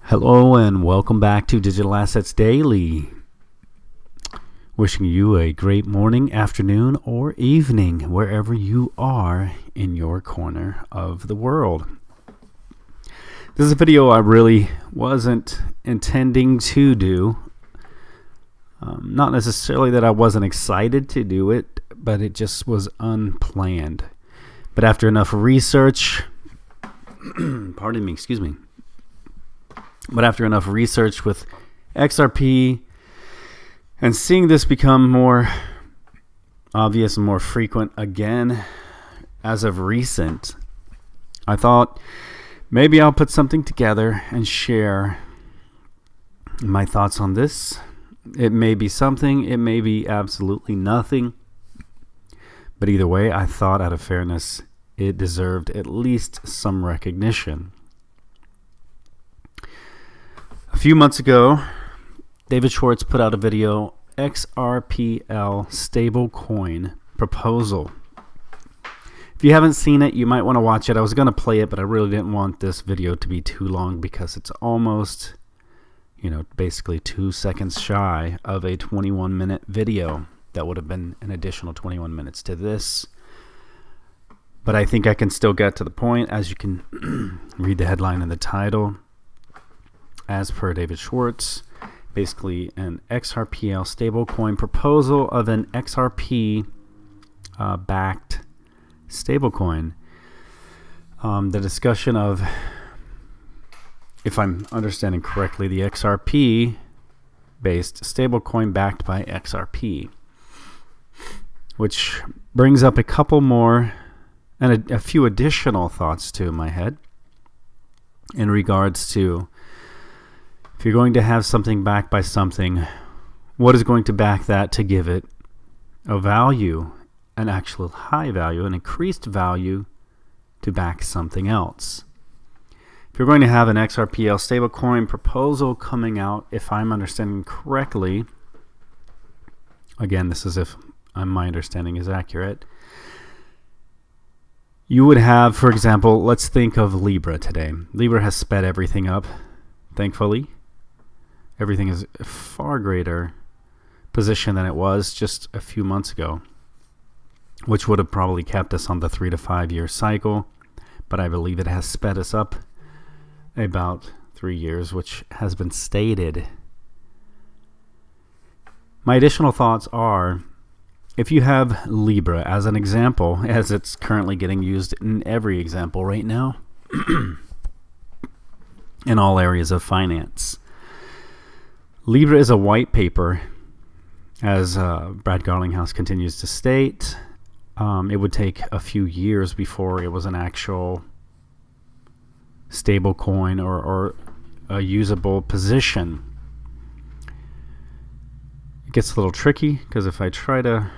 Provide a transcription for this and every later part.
Hello and welcome back to Digital Assets Daily. Wishing you a great morning, afternoon, or evening wherever you are in your corner of the world. This is a video I really wasn't intending to do. Not necessarily that I wasn't excited to do it, but it just was unplanned. But after enough research, But after enough research with XRP and seeing this become more obvious and more frequent again as of recent, I thought maybe I'll put something together and share my thoughts on this. It may be something, it may be absolutely nothing. But either way, I thought out of fairness, it deserved at least some recognition. A few months ago, David Schwartz put out a video, XRPL Stablecoin Proposal. If you haven't seen it, you might want to watch it. I was going to play it, but I really didn't want this video to be too long because it's almost, basically 2 seconds shy of a 21-minute video. That would have been an additional 21 minutes to this. But I think I can still get to the point, as you can read the headline and the title. As per David Schwartz, basically an XRPL stablecoin proposal of an XRP backed stablecoin. The discussion of, if I'm understanding correctly, the XRP based stablecoin backed by XRP, which brings up a couple more and a few additional thoughts to my head in regards to, if you're going to have something backed by something, what is going to back that to give it a value, an actual high value, an increased value to back something else? If you're going to have an XRPL stablecoin proposal coming out, if I'm understanding correctly, again, this is if my understanding is accurate, you would have, for example, let's think of Libra today. Libra has sped everything up, thankfully. Everything is a far greater position than it was just a few months ago, which would have probably kept us on the 3 to 5 year cycle. But I believe it has sped us up about 3 years, which has been stated. My additional thoughts are, if you have Libra as an example, as it's currently getting used in every example right now, in all areas of finance, Libra is a white paper, as Brad Garlinghouse continues to state. It would take a few years before it was an actual stable coin or a usable position. It gets a little tricky because if I try to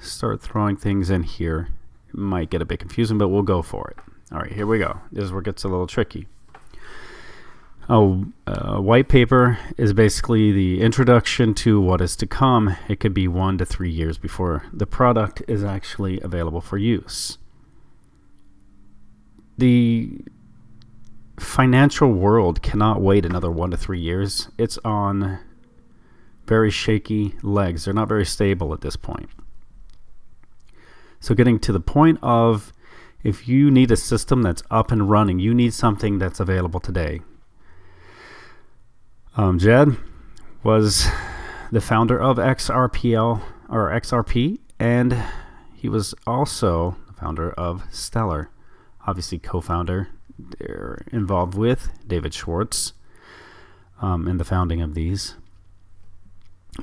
start throwing things in here, it might get a bit confusing, but we'll go for it. All right, here we go. This is where it gets a little tricky. White paper is basically the introduction to what is to come. It could be 1 to 3 years before the product is actually available for use. The financial world cannot wait another 1 to 3 years. It's on very shaky legs. They're not very stable at this point. So getting to the point of, if you need a system that's up and running, you need something that's available today. Jed was the founder of XRPL or XRP, and he was also the founder of Stellar, obviously co-founder. They're involved with David Schwartz in the founding of these.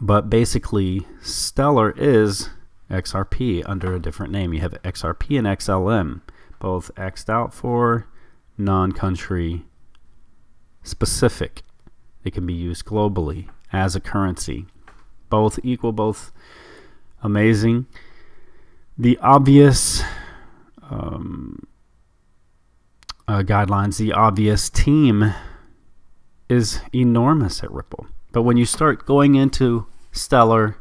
But basically, Stellar is XRP under a different name. You have XRP and XLM, both X'd out for non-country specific. They can be used globally as a currency. Both equal, both amazing. The obvious guidelines, the obvious team is enormous at Ripple. But when you start going into Stellar,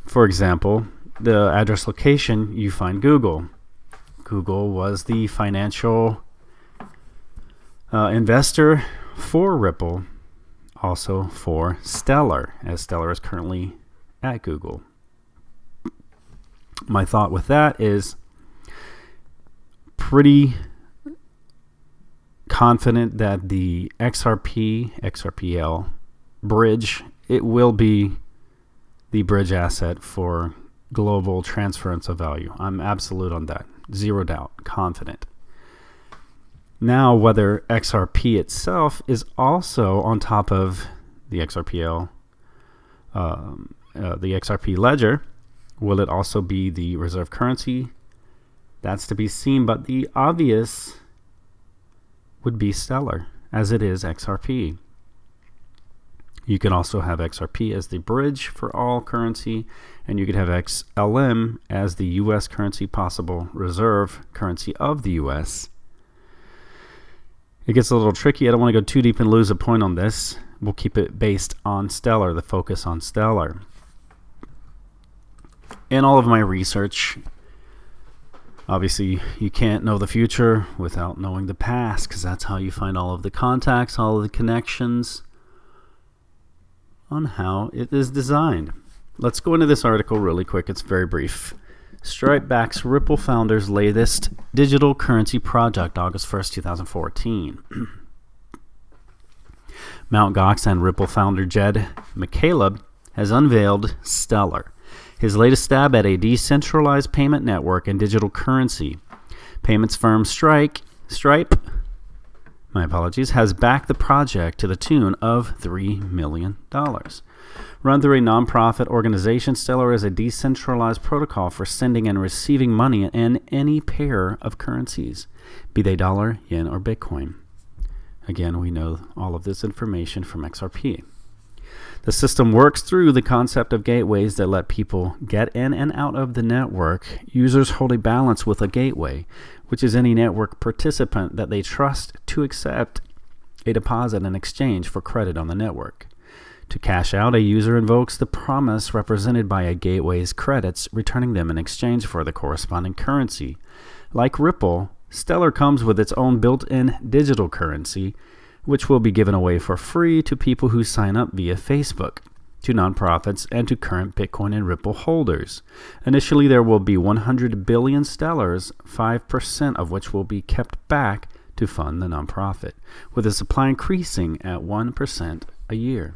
for example, the address location, you find Google. Google was the financial Investor for Ripple, also for Stellar, as Stellar is currently at Google. My thought with that is pretty confident that the XRPL bridge, it will be the bridge asset for global transference of value. I'm absolute on that. Zero doubt. Confident. Now, whether XRP itself is also on top of the XRPL, the XRP ledger, will it also be the reserve currency? That's to be seen, but the obvious would be Stellar, as it is XRP. You can also have XRP as the bridge for all currency, and you could have XLM as the US currency, possible reserve currency of the US. It gets a little tricky. I don't want to go too deep and lose a point on this. We'll keep it based on Stellar, the focus on Stellar. In all of my research, obviously you can't know the future without knowing the past, because that's how you find all of the contacts, all of the connections on how it is designed. Let's go into this article really quick. It's very brief. Stripe backs Ripple founder's latest digital currency project, August 1st, 2014. Mt. Gox and Ripple founder Jed McCaleb has unveiled Stellar, his latest stab at a decentralized payment network and digital currency. Payments firm Stripe, has backed the project to the tune of $3 million. Run through a nonprofit organization, Stellar is a decentralized protocol for sending and receiving money in any pair of currencies, be they dollar, yen, or Bitcoin. Again, we know all of this information from XRP. The system works through the concept of gateways that let people get in and out of the network. Users hold a balance with a gateway, which is any network participant that they trust to accept a deposit in exchange for credit on the network. To cash out, a user invokes the promise represented by a gateway's credits, returning them in exchange for the corresponding currency. Like Ripple, Stellar comes with its own built-in digital currency, which will be given away for free to people who sign up via Facebook, to nonprofits, and to current Bitcoin and Ripple holders. Initially, there will be 100 billion Stellars, 5% of which will be kept back to fund the nonprofit, with the supply increasing at 1% a year.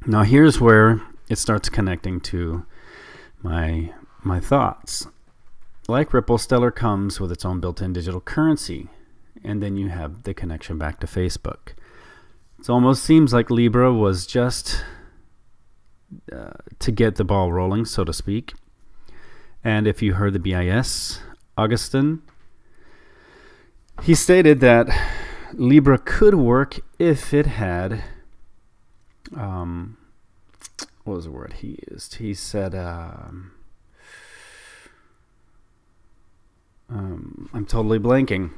Now here's where it starts connecting to my thoughts. Like Ripple, Stellar comes with its own built-in digital currency, and then you have the connection back to Facebook. It almost seems like Libra was just to get the ball rolling, so to speak. And if you heard the BIS, Augustin, he stated that Libra could work if it had, what was the word he used? He said, I'm totally blanking.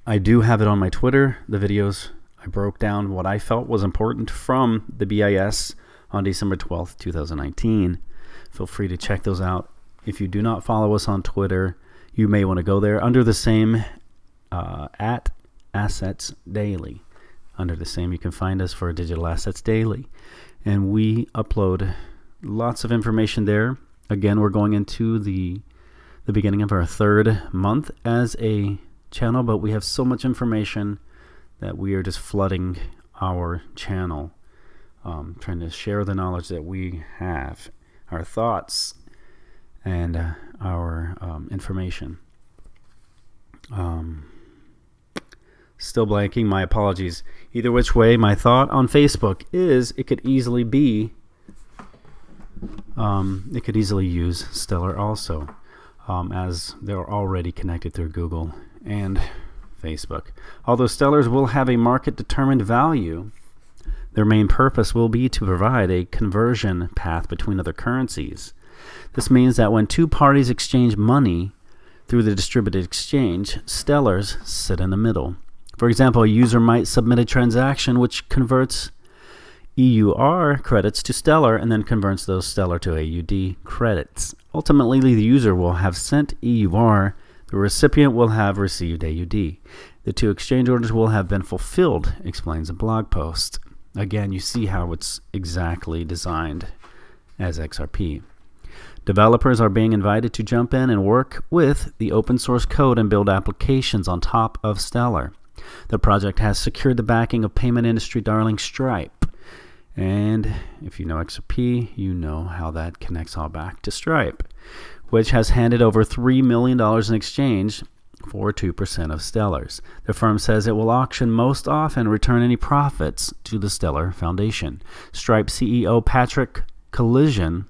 I do have it on my Twitter, the videos. I broke down what I felt was important from the BIS on December 12th, 2019. Feel free to check those out. If you do not follow us on Twitter, you may want to go there under the same at Assets Daily. Under the same, you can find us for Digital Assets Daily. And we upload lots of information there. Again, we're going into the beginning of our third month as a channel, but we have so much information that we are just flooding our channel, trying to share the knowledge that we have, our thoughts, and our information. Still blanking, my apologies. Either which way, my thought on Facebook is it could easily be, it could easily use Stellar also, as they're already connected through Google and Facebook. Although Stellars will have a market-determined value, their main purpose will be to provide a conversion path between other currencies. This means that when two parties exchange money through the distributed exchange, Stellars sit in the middle. For example, a user might submit a transaction which converts EUR credits to Stellar and then converts those Stellar to AUD credits. Ultimately, the user will have sent EUR. The recipient will have received AUD. The 2 exchange orders will have been fulfilled, explains a blog post. Again, you see how it's exactly designed as XRP. Developers are being invited to jump in and work with the open source code and build applications on top of Stellar. The project has secured the backing of payment industry darling Stripe. And if you know XRP, you know how that connects all back to Stripe, which has handed over $3 million in exchange for 2% of Stellar's. The firm says it will auction most off and return any profits to the Stellar Foundation. Stripe CEO Patrick Collison,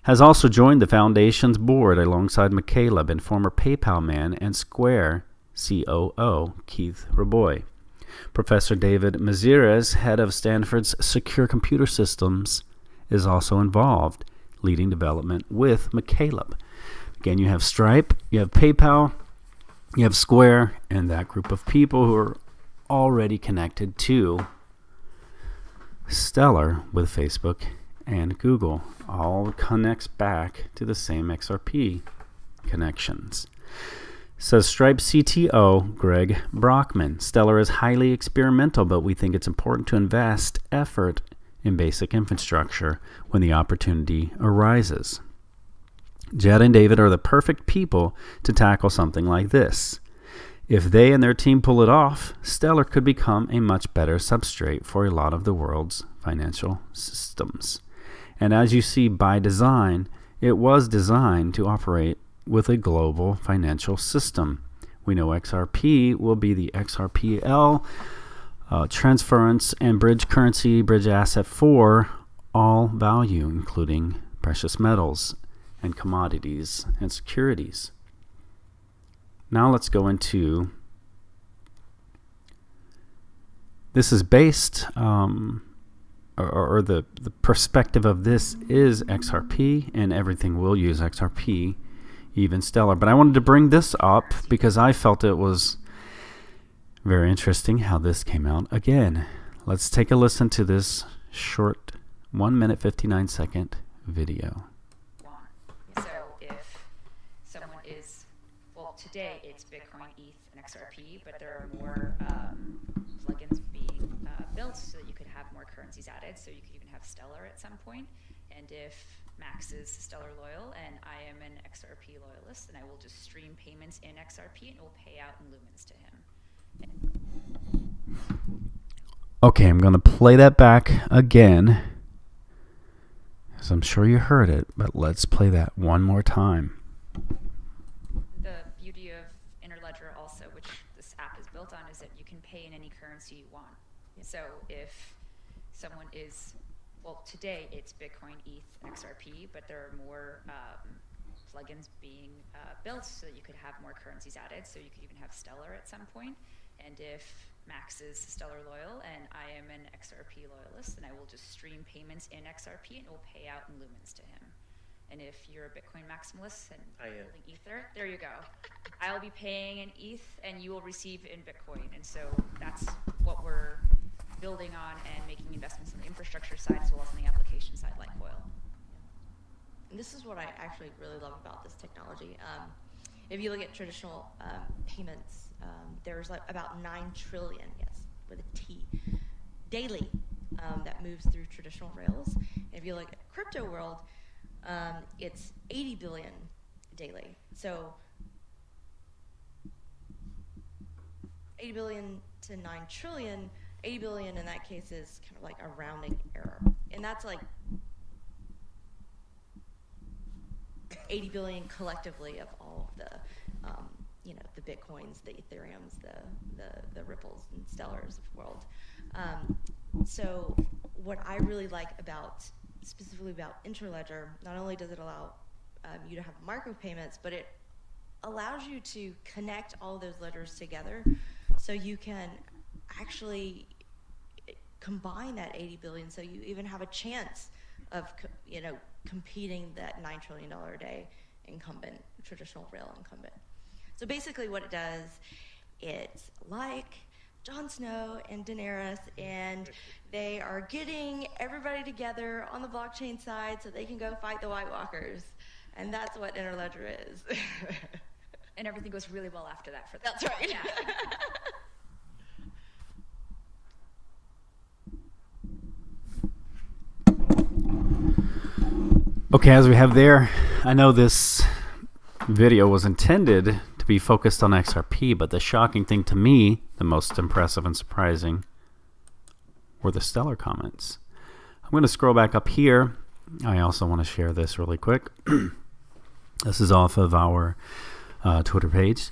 has also joined the foundation's board alongside McCaleb and former PayPal man and Square COO Keith Raboy. Professor David Mazières, head of Stanford's Secure Computer Systems, is also involved, leading development with McCaleb. Again, you have Stripe, you have PayPal, you have Square, and that group of people who are already connected to Stellar with Facebook and Google. All connects back to the same XRP connections. Says Stripe CTO Greg Brockman, Stellar is highly experimental, but we think it's important to invest effort in basic infrastructure when the opportunity arises. Jed and David are the perfect people to tackle something like this. If they and their team pull it off, Stellar could become a much better substrate for a lot of the world's financial systems. And as you see, by design, it was designed to operate with a global financial system. We know XRP will be the XRPL transference and bridge currency, bridge asset for all value, including precious metals and commodities and securities. Now let's go into, this is based, or the perspective of this is XRP, and everything will use XRP, even Stellar. But I wanted to bring this up because I felt it was very interesting how this came out again. Let's take a listen to this short 1 minute 59 second video. So if someone is, well, today it's Bitcoin, ETH, and XRP, but there are more plugins being built so that you could have more currencies added. So you could even have Stellar at some point. And if Max is Stellar loyal and I am an XRP loyalist, then I will just stream payments in XRP and it will pay out in lumens to him. Okay, I'm going to play that back again, as I'm sure you heard it, but let's play that one more time. The beauty of Interledger also, which this app is built on, is that you can pay in any currency you want. So if someone is, well, today it's Bitcoin, ETH, and XRP, but there are more plugins being built so that you could have more currencies added. So you could even have Stellar at some point. And if Max is Stellar loyal and I am an XRP loyalist, then I will just stream payments in XRP and it will pay out in lumens to him. And if you're a Bitcoin maximalist and holding Ether, there you go. I'll be paying in ETH and you will receive in Bitcoin. And so that's what we're building on and making investments on the infrastructure side as well as on the application side like Coil. And this is what I actually really love about this technology. If you look at traditional payments, there's like about 9 trillion, yes, with a T, daily that moves through traditional rails. And if you look at crypto world, it's 80 billion daily. So 80 billion to 9 trillion, 80 billion in that case is kind of like a rounding error. And that's like 80 billion collectively of all of the, the Bitcoins, the Ethereums, the Ripples and Stellars of the world. So what I really like specifically about Interledger, not only does it allow you to have micropayments, but it allows you to connect all of those ledgers together so you can actually combine that 80 billion so you even have a chance of competing that $9 trillion a day incumbent, traditional rail incumbent. So basically what it does, it's like Jon Snow and Daenerys, and they are getting everybody together on the blockchain side so they can go fight the White Walkers. And that's what Interledger is. And everything goes really well after that for them. That's right. Yeah. Okay, as we have there, I know this video was intended to be focused on XRP, but the shocking thing to me, the most impressive and surprising, were the Stellar comments. I'm going to scroll back up here. I also want to share this really quick. This is off of our Twitter page.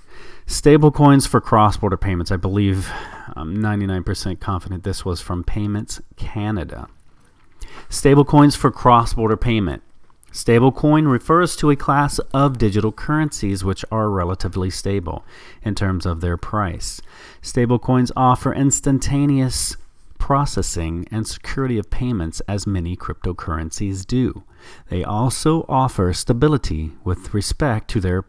Stablecoins for cross-border payments. I believe I'm 99% confident this was from Payments Canada. Stablecoins for cross-border payment. Stablecoin refers to a class of digital currencies which are relatively stable in terms of their price. Stablecoins offer instantaneous processing and security of payments as many cryptocurrencies do. They also offer stability with respect to their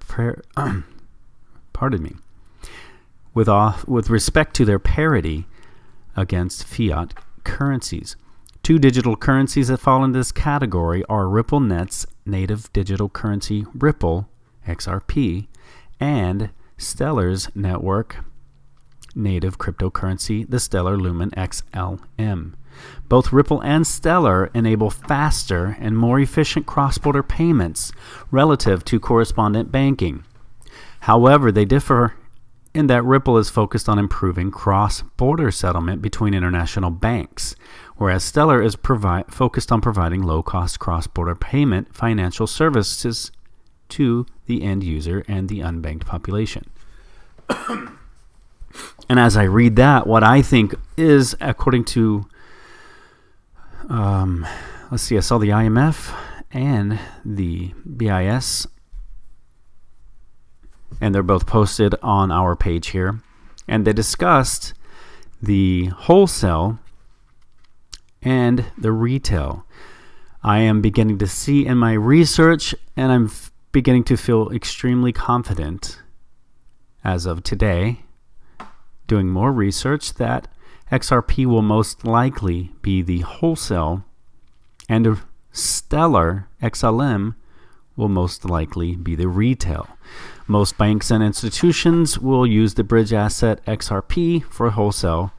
with respect to their parity against fiat currencies. Two digital currencies that fall into this category are RippleNet's native digital currency Ripple, XRP, and Stellar's network native cryptocurrency, the Stellar Lumen XLM. Both Ripple and Stellar enable faster and more efficient cross-border payments relative to correspondent banking. However, they differ in that Ripple is focused on improving cross-border settlement between international banks, whereas Stellar is focused on providing low-cost cross-border payment financial services to the end user and the unbanked population. And as I read that, what I think is, according to, let's see, I saw the IMF and the BIS, and they're both posted on our page here, and they discussed the wholesale and the retail. I am beginning to see in my research, and I'm beginning to feel extremely confident as of today, doing more research, that XRP will most likely be the wholesale and Stellar XLM will most likely be the retail. Most banks and institutions will use the bridge asset XRP for wholesale,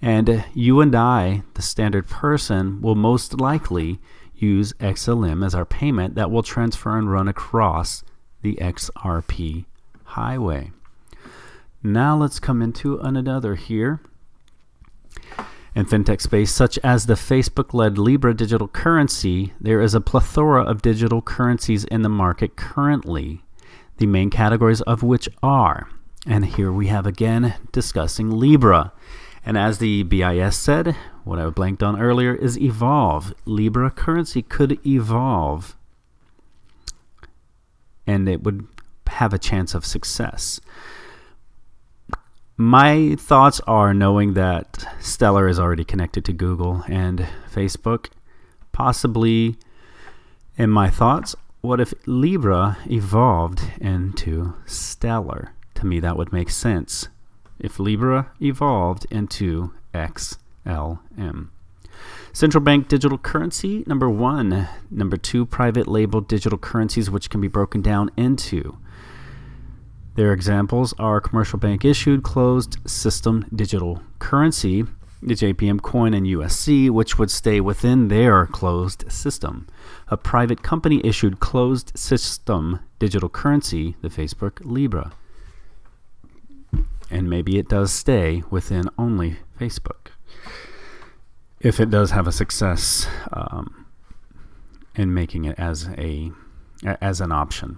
and you and I, the standard person, will most likely use XLM as our payment that will transfer and run across the XRP highway. Now let's come into another here. In fintech space, such as the Facebook-led Libra digital currency, there is a plethora of digital currencies in the market currently, the main categories of which are, and here we have again discussing Libra. And as the BIS said, what I blanked on earlier is evolve. Libra currency could evolve, and it would have a chance of success. My thoughts are, knowing that Stellar is already connected to Google and Facebook, possibly, in my thoughts, what if Libra evolved into Stellar? To me, that would make sense. If Libra evolved into XLM. Central bank digital currency, number 1. Number 2, private label digital currencies, which can be broken down into. Their examples are commercial bank issued closed system digital currency, the JPM coin and USC, which would stay within their closed system. A private company issued closed system digital currency, the Facebook Libra. And maybe it does stay within only Facebook, if it does have a success in making it as an option.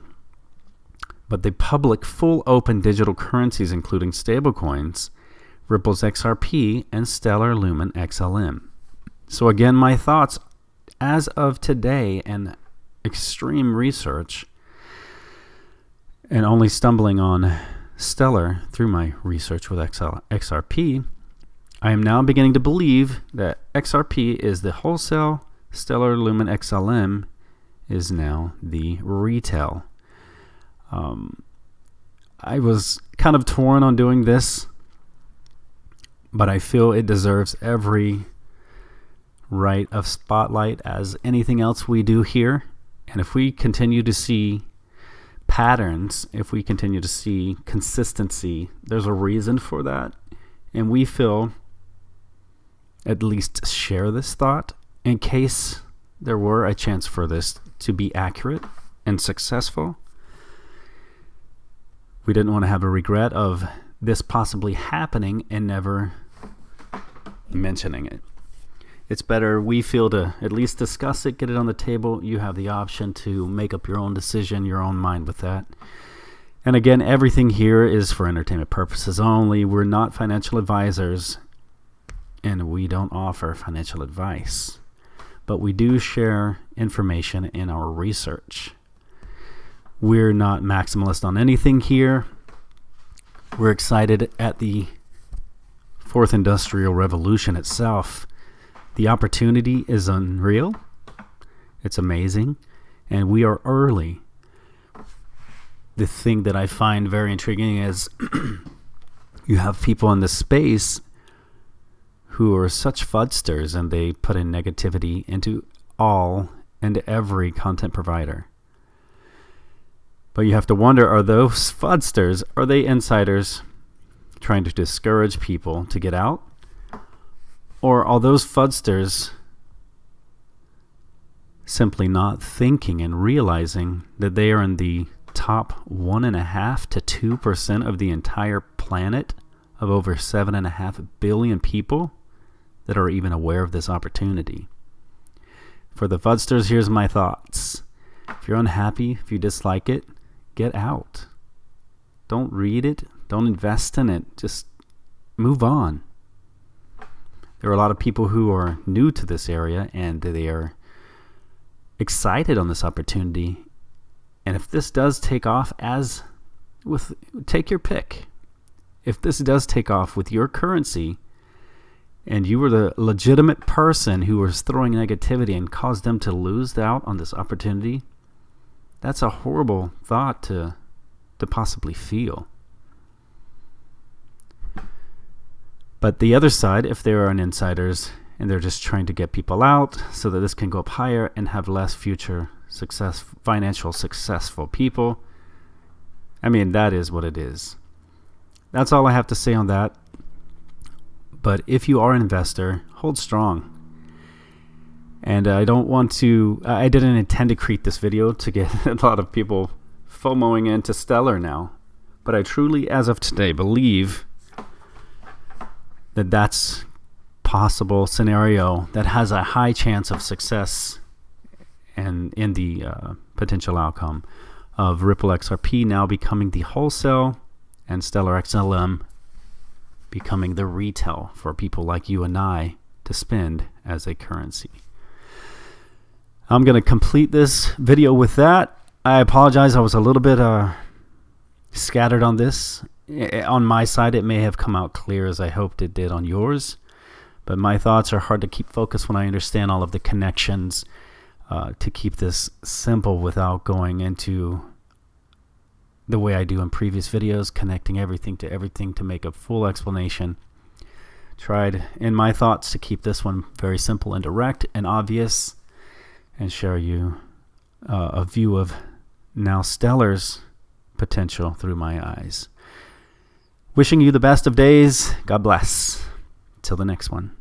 But the public full open digital currencies, including stablecoins, Ripple's XRP and Stellar Lumen XLM. So again, my thoughts as of today and extreme research, and only stumbling on Stellar through my research with XRP, I am now beginning to believe that XRP is the wholesale, Stellar Lumen XLM is now the retail. I was kind of torn on doing this, but I feel it deserves every right of spotlight as anything else we do here. And if we continue to see patterns, if we continue to see consistency, there's a reason for that. And we feel, at least share this thought, in case there were a chance for this to be accurate and successful. We didn't want to have a regret of this possibly happening and never mentioning it. It's better, we feel, to at least discuss it, get it on the table. You have the option to make up your own decision, your own mind with that. And again, everything here is for entertainment purposes only. We're not financial advisors, and we don't offer financial advice. But we do share information in our research. We're not maximalist on anything here. We're excited at the fourth industrial revolution itself. The opportunity is unreal. It's amazing. And we are early. The thing that I find very intriguing is you have people in this space who are such fudsters, and they put in negativity into all and every content provider. But you have to wonder, are those fudsters, are they insiders trying to discourage people to get out? Or are those fudsters simply not thinking and realizing that they are in the top 1.5% to 2% of the entire planet of over 7.5 billion people that are even aware of this opportunity? For the fudsters, here's my thoughts. If you're unhappy, if you dislike it, get out. Don't read it. Don't invest in it. Just move on. There are a lot of people who are new to this area, and they are excited on this opportunity. And if this does take off, take your pick. If this does take off with your currency, and you were the legitimate person who was throwing negativity and caused them to lose out on this opportunity, that's a horrible thought to possibly feel. But the other side, if there are insiders and they're just trying to get people out so that this can go up higher and have less future financial successful people, I mean, that is what it is. That's all I have to say on that. But if you are an investor, hold strong. And I didn't intend to create this video to get a lot of people FOMOing into Stellar now. But I truly, as of today, believe that that's possible scenario that has a high chance of success and in the potential outcome of Ripple XRP now becoming the wholesale and Stellar XLM becoming the retail for people like you and I to spend as a currency. I'm going to complete this video with that. I apologize, I was a little bit scattered on this. On my side, it may have come out clear as I hoped it did on yours. But my thoughts are hard to keep focused when I understand all of the connections, to keep this simple without going into the way I do in previous videos, connecting everything to make a full explanation. Tried in my thoughts to keep this one very simple and direct and obvious, and share you a view of now Stellar's potential through my eyes. Wishing you the best of days. God bless. Till the next one.